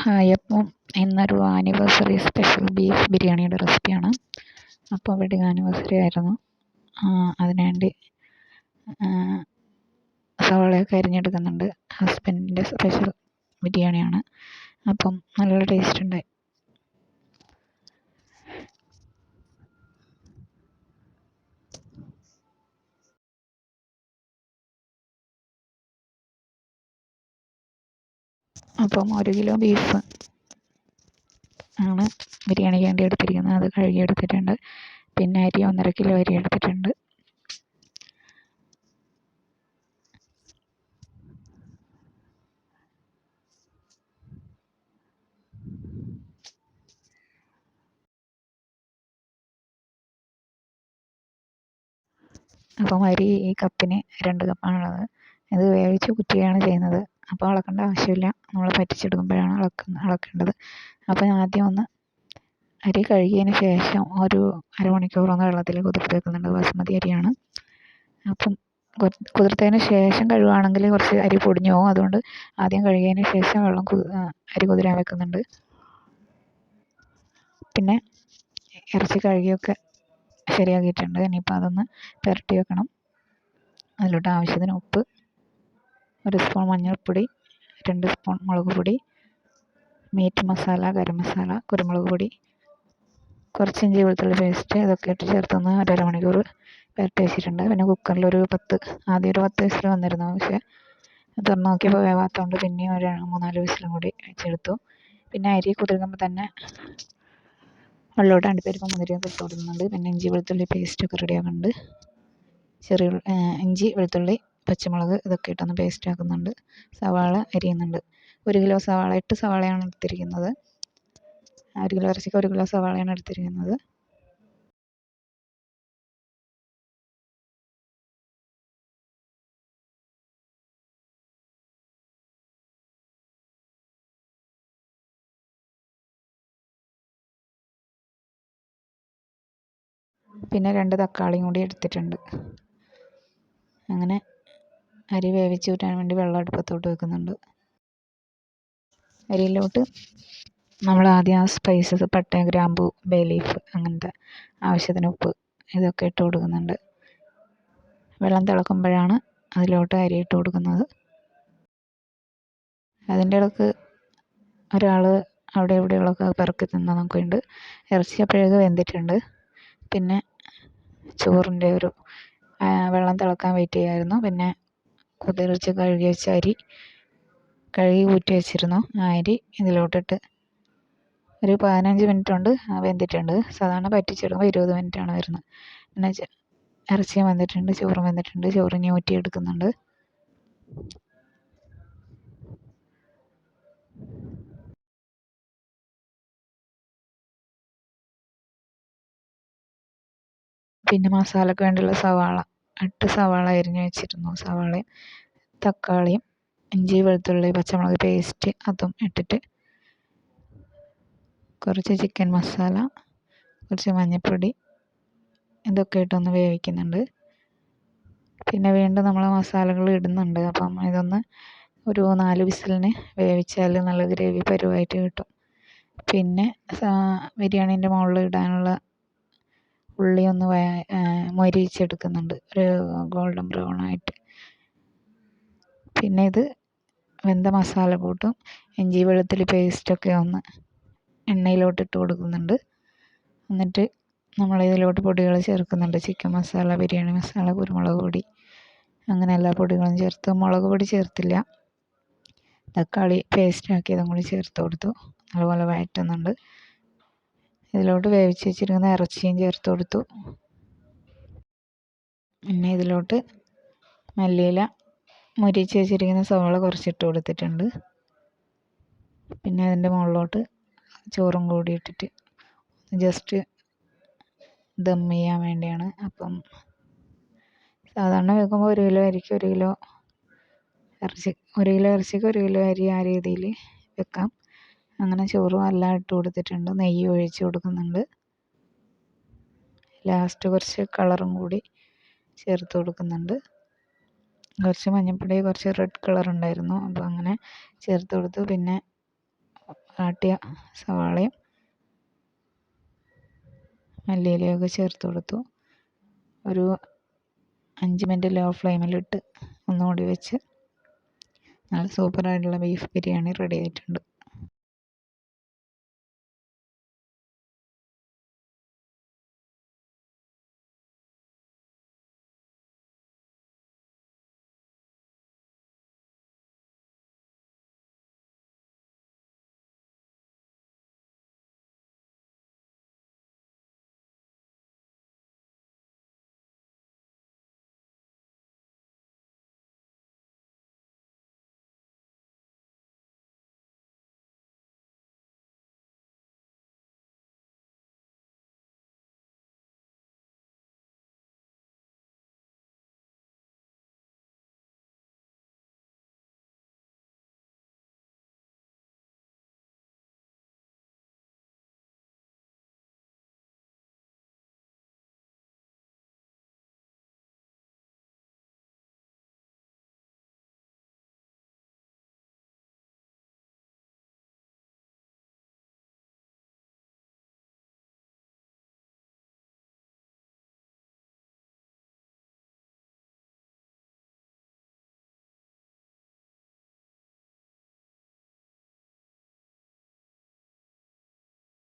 Hi, അപ്പം ഇന്നൊരു anniversary special beef ബിരിയാണിയുടെ റെസിപ്പിയാണ്. അപ്പോൾ വെഡിങ് ആനിവേഴ്സറി ആയിരുന്നു. അതിനുവേണ്ടി സവാളയൊക്കെ അരിഞ്ഞെടുക്കുന്നുണ്ട്. ഹസ്ബൻഡിൻ്റെ സ്പെഷ്യൽ ബിരിയാണിയാണ്. അപ്പം നല്ല ടേസ്റ്റ് ഉണ്ടായി. അപ്പം 1 കിലോ ബീഫ് ആണ് ബിരിയാണിക്ക് വേണ്ടി എടുത്തിരിക്കുന്നത്. അത് കഴുകിയെടുത്തിട്ടുണ്ട്. പിന്നെ അരി 1.5 കിലോ അരി എടുത്തിട്ടുണ്ട്. അപ്പം അരി ഈ കപ്പിന് 2 കപ്പാണുള്ളത്. ഇത് വേവിച്ച് കുറ്റുകയാണ് ചെയ്യുന്നത്. അപ്പോൾ അളക്കേണ്ട ആവശ്യമില്ല. നമ്മൾ പറ്റിച്ചെടുക്കുമ്പോഴാണ് അളക്കേണ്ടത്. അപ്പോൾ ആദ്യം ഒന്ന് അരി കഴുകിയതിന് ശേഷം ഒരു അരമണിക്കൂറൊന്ന് വെള്ളത്തിൽ കുതിർത്ത് വെക്കുന്നുണ്ട്. ബസുമതി അരിയാണ്. അപ്പം കുതിർത്തതിന് ശേഷം കഴുകുകയാണെങ്കിൽ കുറച്ച് അരി പൊടിഞ്ഞു പോകും. അതുകൊണ്ട് ആദ്യം കഴുകിയതിന് ശേഷം അരി കുതിരാൻ വെക്കുന്നുണ്ട്. പിന്നെ ഇറച്ചി കഴുകിയൊക്കെ ശരിയാക്കിയിട്ടുണ്ട്. ഇനിയിപ്പോൾ അതൊന്ന് പുരട്ടി വെക്കണം. അതിലോട്ട് ആവശ്യത്തിന് ഉപ്പ്, 1 സ്പൂൺ മഞ്ഞൾപ്പൊടി, 2 സ്പൂൺ മുളക് പൊടി, മീറ്റ് മസാല, ഗരം മസാല, കുരുമുളക് പൊടി, കുറച്ച് ഇഞ്ചി വെളുത്തുള്ളി പേസ്റ്റ്, ഇതൊക്കെ ഇട്ട് ചേർത്തൊന്ന് 1.5 മണിക്കൂർ പുരട്ടി വെച്ചിട്ടുണ്ട്. പിന്നെ കുക്കറിൽ ആദ്യം ഒരു 10 വിസിൽ വന്നിരുന്നു. പക്ഷേ തുറന്ന് നോക്കിയപ്പോൾ വേവാത്തതുകൊണ്ട് പിന്നെയും ഒരു 3-4 വിസിലും കൂടി വെച്ചെടുത്തു. പിന്നെ അരി കുതിർക്കുമ്പോൾ തന്നെ വെള്ളോട്ട് അണ്ടിപ്പരിപ്പ് മുന്തിരിയൊക്കെ ഇട്ട് കൊടുക്കുന്നുണ്ട്. പിന്നെ ഇഞ്ചി വെളുത്തുള്ളി പേസ്റ്റൊക്കെ റെഡിയാക്കുന്നുണ്ട്. ഇഞ്ചി വെളുത്തുള്ളി പച്ചമുളക് ഇതൊക്കെ ഇട്ടൊന്ന് പേസ്റ്റ് ആക്കുന്നുണ്ട്. സവാള അരിയുന്നുണ്ട്. 1 കിലോ സവാള, 8 സവാളയാണ് എടുത്തിരിക്കുന്നത്. 1 കിലോ ഇറച്ചിക്ക് 1 കിലോ സവാളയാണ് എടുത്തിരിക്കുന്നത്. പിന്നെ 2 തക്കാളിയും കൂടി എടുത്തിട്ടുണ്ട്. അങ്ങനെ അരി വേവിച്ച് ഊറ്റാൻ വേണ്ടി വെള്ളം അടുപ്പത്തോട്ട് വെക്കുന്നുണ്ട്. അരിയിലോട്ട് നമ്മൾ ആദ്യം ആ സ്പൈസസ് പട്ട, ഗ്രാമ്പു, ബേ ലീഫ്, അങ്ങനത്തെ ആവശ്യത്തിന് ഉപ്പ് ഇതൊക്കെ ഇട്ട് കൊടുക്കുന്നുണ്ട്. വെള്ളം തിളക്കുമ്പോഴാണ് അതിലോട്ട് അരി ഇട്ട് കൊടുക്കുന്നത്. അതിൻ്റെ ഇടയ്ക്ക് ഒരാൾ അവിടെ ഇവിടെയുള്ളതൊക്കെ പെറുക്കി തിന്നാൻ നോക്കുന്നുണ്ട്. ഇറച്ചി അപ്പോഴേക്ക് വെന്തിട്ടുണ്ട്. പിന്നെ ചോറിൻ്റെ വെള്ളം തിളക്കാൻ വെയിറ്റ് ചെയ്യായിരുന്നു. പിന്നെ കുതിർച്ച് കഴുകി വെച്ച അരി കഴുകി ഊറ്റി വെച്ചിരുന്നു. ആ അരി ഇതിലോട്ടിട്ട് ഒരു 15 മിനിറ്റ് കൊണ്ട് വെന്തിട്ടുണ്ട്. സാധാരണ പറ്റിച്ചെടുക്കുമ്പോൾ 20 മിനിറ്റാണ് വരുന്നത്. പിന്നെ ഇറച്ചിയും വെന്തിട്ടുണ്ട്, ചോറും വെന്തിട്ടുണ്ട്. ചോറിനി ഊറ്റിയെടുക്കുന്നുണ്ട്. പിന്നെ മസാലയ്ക്ക് വേണ്ടിയുള്ള 8 സവാള അരിഞ്ഞ് വെച്ചിരുന്നു. സവാളയും തക്കാളിയും ഇഞ്ചി വെളുത്തുള്ളി പച്ചമുളക് പേസ്റ്റ് അതും ഇട്ടിട്ട് കുറച്ച് ചിക്കൻ മസാല, കുറച്ച് മഞ്ഞൾപ്പൊടി ഇതൊക്കെ ഇട്ടൊന്ന് വേവിക്കുന്നുണ്ട്. പിന്നെ വീണ്ടും നമ്മൾ മസാലകൾ ഇടുന്നുണ്ട്. അപ്പം ഇതൊന്ന് ഒരു 4 വിസിലിന് വേവിച്ചാൽ നല്ല ഗ്രേവി പരുവായിട്ട് കിട്ടും. പിന്നെ ബിരിയാണീൻ്റെ മുകളിൽ ഇടാനുള്ള ഉള്ളി ഒന്ന് മൊരിയിച്ചെടുക്കുന്നുണ്ട്, ഒരു ഗോൾഡൻ ബ്രൗൺ ആയിട്ട്. പിന്നെ ഇത് വെന്ത മസാല കൂട്ടും ഇഞ്ചി വെളുത്തുള്ളി പേസ്റ്റൊക്കെ ഒന്ന് എണ്ണയിലോട്ട് ഇട്ട് കൊടുക്കുന്നുണ്ട്. എന്നിട്ട് നമ്മൾ ഇതിലോട്ട് പൊടികൾ ചേർക്കുന്നുണ്ട്. ചിക്കൻ മസാല, ബിരിയാണി മസാല, കുരുമുളക് പൊടി, അങ്ങനെ എല്ലാ പൊടികളും ചേർത്ത്. മുളക് പൊടി ചേർത്തില്ല. തക്കാളി പേസ്റ്റ് ആക്കിയതും കൂടി ചേർത്ത് കൊടുത്തു. അതുപോലെ വഴറ്റുന്നുണ്ട്. ഇതിലോട്ട് വേവിച്ച് വെച്ചിരിക്കുന്ന ഇറച്ചിയും ചേർത്ത് കൊടുത്തു. പിന്നെ ഇതിലോട്ട് മല്ലിയില, മൊരിച്ച് വെച്ചിരിക്കുന്ന സവാള കുറച്ചിട്ട് കൊടുത്തിട്ടുണ്ട്. പിന്നെ അതിൻ്റെ മുകളിലോട്ട് ചോറും കൂടി ഇട്ടിട്ട് ജസ്റ്റ് ദം ചെയ്യാൻ വേണ്ടിയാണ്. അപ്പം സാധാരണ വെക്കുമ്പോൾ 1 കിലോ അരിക്ക് 1 കിലോ ഇറച്ചി, 1 കിലോ ഇറച്ചിക്ക് 1 കിലോ അരി, ആ രീതിയിൽ വെക്കാം. അങ്ങനെ ചോറും എല്ലാം ഇട്ട് കൊടുത്തിട്ടുണ്ട്. നെയ്യ് ഒഴിച്ച് കൊടുക്കുന്നുണ്ട്. ലാസ്റ്റ് കുറച്ച് കളറും കൂടി ചേർത്ത് കൊടുക്കുന്നുണ്ട്. കുറച്ച് മഞ്ഞൾപ്പൊടി, കുറച്ച് റെഡ് കളർ ഉണ്ടായിരുന്നു, അപ്പോൾ അങ്ങനെ ചേർത്ത് കൊടുത്തു. പിന്നെ ആട്ടിയ സവാളയും മല്ലിയിലയൊക്കെ ചേർത്ത് കൊടുത്തു. ഒരു 5 മിനിറ്റ് ലോ ഫ്ലെയിമിലിട്ട് ഒന്നുകൂടി വെച്ച് നല്ല സൂപ്പറായിട്ടുള്ള ബീഫ് ബിരിയാണി റെഡി ആയിട്ടുണ്ട്.